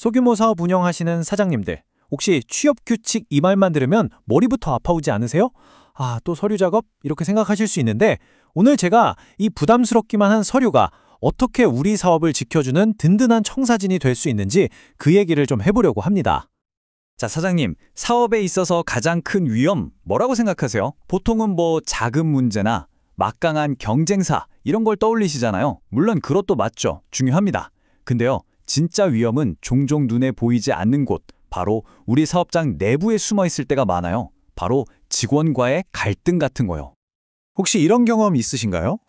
소규모 사업 운영하시는 사장님들, 혹시 취업 규칙 이 말만 들으면 머리부터 아파오지 않으세요? 아, 또 서류 작업? 이렇게 생각하실 수 있는데 오늘 제가 이 부담스럽기만 한 서류가 어떻게 우리 사업을 지켜주는 든든한 청사진이 될 수 있는지 그 얘기를 좀 해보려고 합니다. 자, 사장님, 사업에 있어서 가장 큰 위험 뭐라고 생각하세요? 보통은 뭐 자금 문제나 막강한 경쟁사 이런 걸 떠올리시잖아요. 물론 그것도 맞죠. 중요합니다. 근데요, 진짜 위험은 종종 눈에 보이지 않는 곳, 바로 우리 사업장 내부에 숨어 있을 때가 많아요. 바로 직원과의 갈등 같은 거요. 혹시 이런 경험 있으신가요?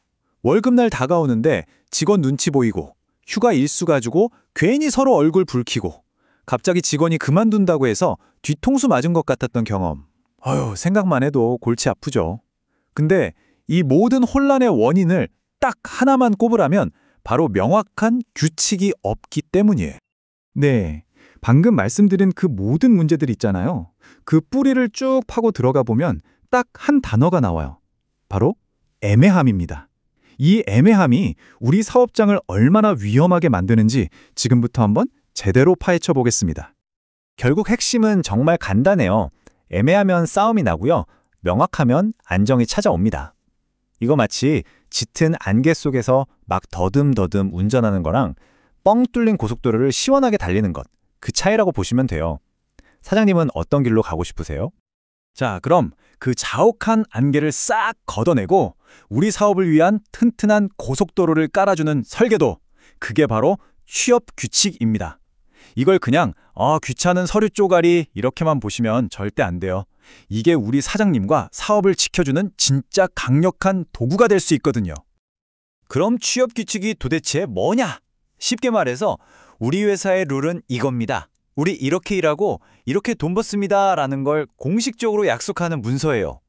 월급날 다가오는데 직원 눈치 보이고 휴가 일수 가지고 괜히 서로 얼굴 붉히고 갑자기 직원이 그만둔다고 해서 뒤통수 맞은 것 같았던 경험. 아유, 생각만 해도 골치 아프죠. 근데 이 모든 혼란의 원인을 딱 하나만 꼽으라면 바로 명확한 규칙이 없기 때문이에요. 네, 방금 말씀드린 그 모든 문제들 있잖아요. 그 뿌리를 쭉 파고 들어가 보면 딱 한 단어가 나와요. 바로 애매함입니다. 이 애매함이 우리 사업장을 얼마나 위험하게 만드는지 지금부터 한번 제대로 파헤쳐 보겠습니다. 결국 핵심은 정말 간단해요. 애매하면 싸움이 나고요. 명확하면 안정이 찾아옵니다. 이거 마치 짙은 안개 속에서 막 더듬더듬 운전하는 거랑 뻥 뚫린 고속도로를 시원하게 달리는 것, 그 차이라고 보시면 돼요. 사장님은 어떤 길로 가고 싶으세요? 자, 그럼 그 자욱한 안개를 싹 걷어내고 우리 사업을 위한 튼튼한 고속도로를 깔아주는 설계도, 그게 바로 취업 규칙입니다. 이걸 그냥 귀찮은 서류 쪼가리 이렇게만 보시면 절대 안 돼요. 이게 우리 사장님과 사업을 지켜주는 진짜 강력한 도구가 될 수 있거든요. 그럼 취업 규칙이 도대체 뭐냐? 쉽게 말해서 우리 회사의 룰은 이겁니다. 우리 이렇게 일하고 이렇게 돈 벌습니다 라는 걸 공식적으로 약속하는 문서예요.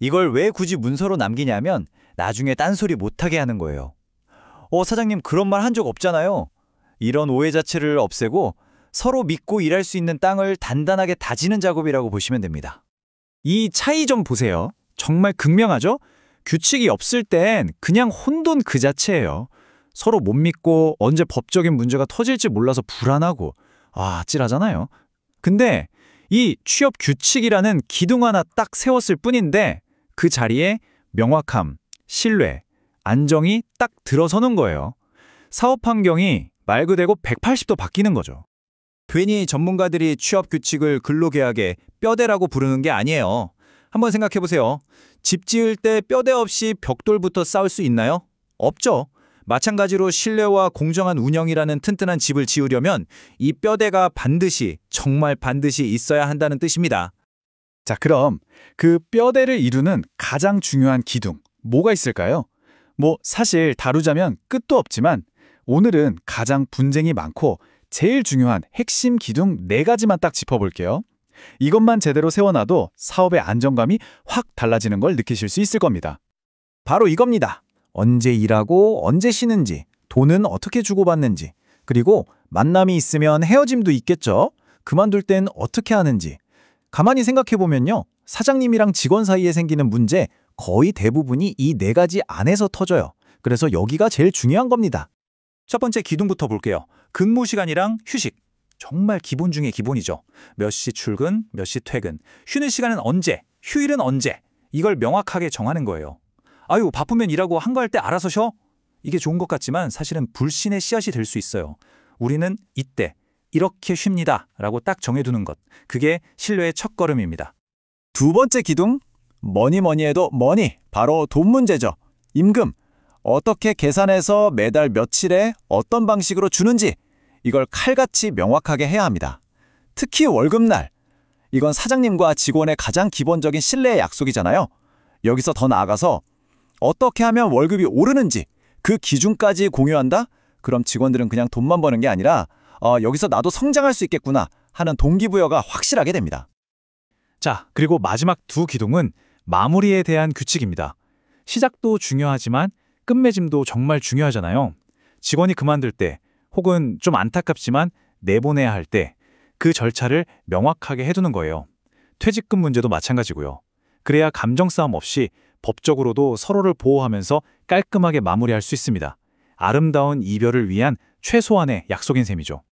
이걸 왜 굳이 문서로 남기냐면 나중에 딴소리 못하게 하는 거예요. 사장님 그런 말 한 적 없잖아요. 이런 오해 자체를 없애고 서로 믿고 일할 수 있는 땅을 단단하게 다지는 작업이라고 보시면 됩니다. 이 차이 좀 보세요. 정말 극명하죠? 규칙이 없을 땐 그냥 혼돈 그 자체예요. 서로 못 믿고 언제 법적인 문제가 터질지 몰라서 불안하고 아찔하잖아요. 근데 이 취업 규칙이라는 기둥 하나 딱 세웠을 뿐인데 그 자리에 명확함, 신뢰, 안정이 딱 들어서는 거예요. 사업 환경이 말 그대로 180도 바뀌는 거죠. 괜히 전문가들이 취업 규칙을 근로계약의 뼈대라고 부르는 게 아니에요. 한번 생각해보세요. 집 지을 때 뼈대 없이 벽돌부터 쌓을 수 있나요? 없죠. 마찬가지로 신뢰와 공정한 운영이라는 튼튼한 집을 지으려면 이 뼈대가 반드시, 정말 반드시 있어야 한다는 뜻입니다. 자, 그럼 그 뼈대를 이루는 가장 중요한 기둥, 뭐가 있을까요? 뭐 사실 다루자면 끝도 없지만 오늘은 가장 분쟁이 많고 제일 중요한 핵심 기둥 4가지만 딱 짚어볼게요. 이것만 제대로 세워놔도 사업의 안정감이 확 달라지는 걸 느끼실 수 있을 겁니다. 바로 이겁니다. 언제 일하고 언제 쉬는지, 돈은 어떻게 주고받는지, 그리고 만남이 있으면 헤어짐도 있겠죠? 그만둘 땐 어떻게 하는지. 가만히 생각해보면요. 사장님이랑 직원 사이에 생기는 문제 거의 대부분이 이 4가지 안에서 터져요. 그래서 여기가 제일 중요한 겁니다. 첫 번째 기둥부터 볼게요. 근무 시간이랑 휴식. 정말 기본 중에 기본이죠. 몇 시 출근, 몇 시 퇴근. 쉬는 시간은 언제, 휴일은 언제. 이걸 명확하게 정하는 거예요. 아유, 바쁘면 일하고 한가할 때 알아서 쉬어? 이게 좋은 것 같지만 사실은 불신의 씨앗이 될 수 있어요. 우리는 이때, 이렇게 쉽니다 라고 딱 정해두는 것. 그게 신뢰의 첫걸음입니다. 두 번째 기둥, 뭐니 해도 머니, 바로 돈 문제죠. 임금, 어떻게 계산해서 매달 며칠에 어떤 방식으로 주는지 이걸 칼같이 명확하게 해야 합니다. 특히 월급날, 이건 사장님과 직원의 가장 기본적인 신뢰의 약속이잖아요. 여기서 더 나아가서 어떻게 하면 월급이 오르는지 그 기준까지 공유한다? 그럼 직원들은 그냥 돈만 버는 게 아니라 여기서 나도 성장할 수 있겠구나 하는 동기부여가 확실하게 됩니다. 자, 그리고 마지막 두 기둥은 마무리에 대한 규칙입니다. 시작도 중요하지만 끝맺음도 정말 중요하잖아요. 직원이 그만둘 때 혹은 좀 안타깝지만 내보내야 할 때 그 절차를 명확하게 해두는 거예요. 퇴직금 문제도 마찬가지고요. 그래야 감정 싸움 없이 법적으로도 서로를 보호하면서 깔끔하게 마무리할 수 있습니다. 아름다운 이별을 위한 최소한의 약속인 셈이죠.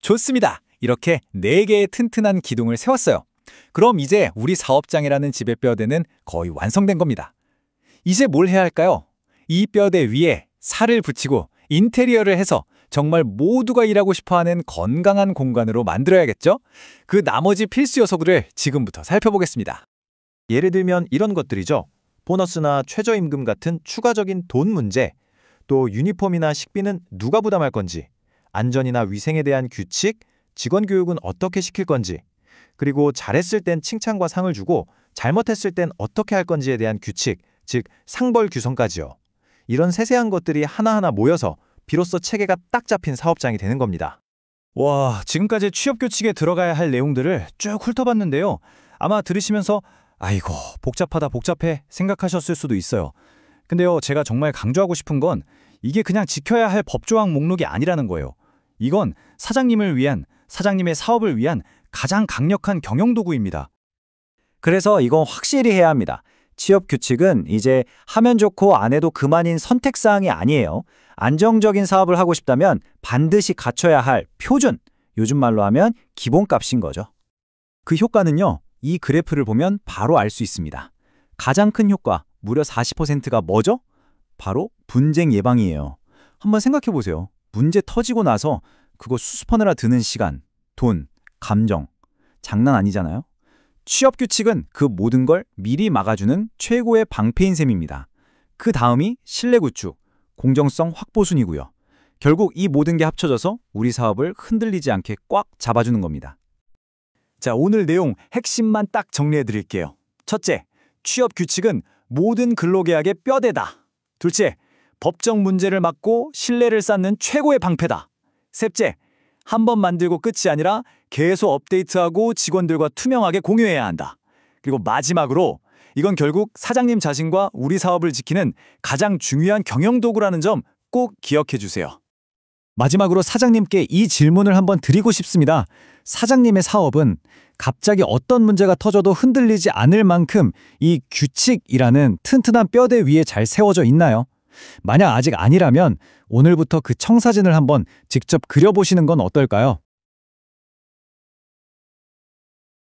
좋습니다. 이렇게 4개의 튼튼한 기둥을 세웠어요. 그럼 이제 우리 사업장이라는 집의 뼈대는 거의 완성된 겁니다. 이제 뭘 해야 할까요? 이 뼈대 위에 살을 붙이고 인테리어를 해서 정말 모두가 일하고 싶어하는 건강한 공간으로 만들어야겠죠? 그 나머지 필수 요소들을 지금부터 살펴보겠습니다. 예를 들면 이런 것들이죠. 보너스나 최저임금 같은 추가적인 돈 문제, 또 유니폼이나 식비는 누가 부담할 건지, 안전이나 위생에 대한 규칙, 직원 교육은 어떻게 시킬 건지, 그리고 잘했을 땐 칭찬과 상을 주고 잘못했을 땐 어떻게 할 건지에 대한 규칙, 즉 상벌 규정까지요. 이런 세세한 것들이 하나하나 모여서 비로소 체계가 딱 잡힌 사업장이 되는 겁니다. 와, 지금까지 취업 규칙에 들어가야 할 내용들을 쭉 훑어봤는데요. 아마 들으시면서 아이고, 복잡해 생각하셨을 수도 있어요. 근데요, 제가 정말 강조하고 싶은 건 이게 그냥 지켜야 할 법조항 목록이 아니라는 거예요. 이건 사장님을 위한, 사장님의 사업을 위한 가장 강력한 경영도구입니다. 그래서 이건 확실히 해야 합니다. 취업 규칙은 이제 하면 좋고 안 해도 그만인 선택사항이 아니에요. 안정적인 사업을 하고 싶다면 반드시 갖춰야 할 표준, 요즘 말로 하면 기본값인 거죠. 그 효과는요, 이 그래프를 보면 바로 알 수 있습니다. 가장 큰 효과, 무려 40%가 뭐죠? 바로 분쟁 예방이에요. 한번 생각해 보세요. 문제 터지고 나서 그거 수습하느라 드는 시간, 돈, 감정, 장난 아니잖아요? 취업 규칙은 그 모든 걸 미리 막아주는 최고의 방패인 셈입니다. 그 다음이 신뢰 구축, 공정성 확보 순이고요. 결국 이 모든 게 합쳐져서 우리 사업을 흔들리지 않게 꽉 잡아주는 겁니다. 자, 오늘 내용 핵심만 딱 정리해 드릴게요. 첫째, 취업 규칙은 모든 근로계약의 뼈대다. 둘째, 법적 문제를 막고 신뢰를 쌓는 최고의 방패다. 셋째, 한 번 만들고 끝이 아니라 계속 업데이트하고 직원들과 투명하게 공유해야 한다. 그리고 마지막으로 이건 결국 사장님 자신과 우리 사업을 지키는 가장 중요한 경영도구라는 점 꼭 기억해 주세요. 마지막으로 사장님께 이 질문을 한번 드리고 싶습니다. 사장님의 사업은 갑자기 어떤 문제가 터져도 흔들리지 않을 만큼 이 규칙이라는 튼튼한 뼈대 위에 잘 세워져 있나요? 만약 아직 아니라면 오늘부터 그 청사진을 한번 직접 그려보시는 건 어떨까요?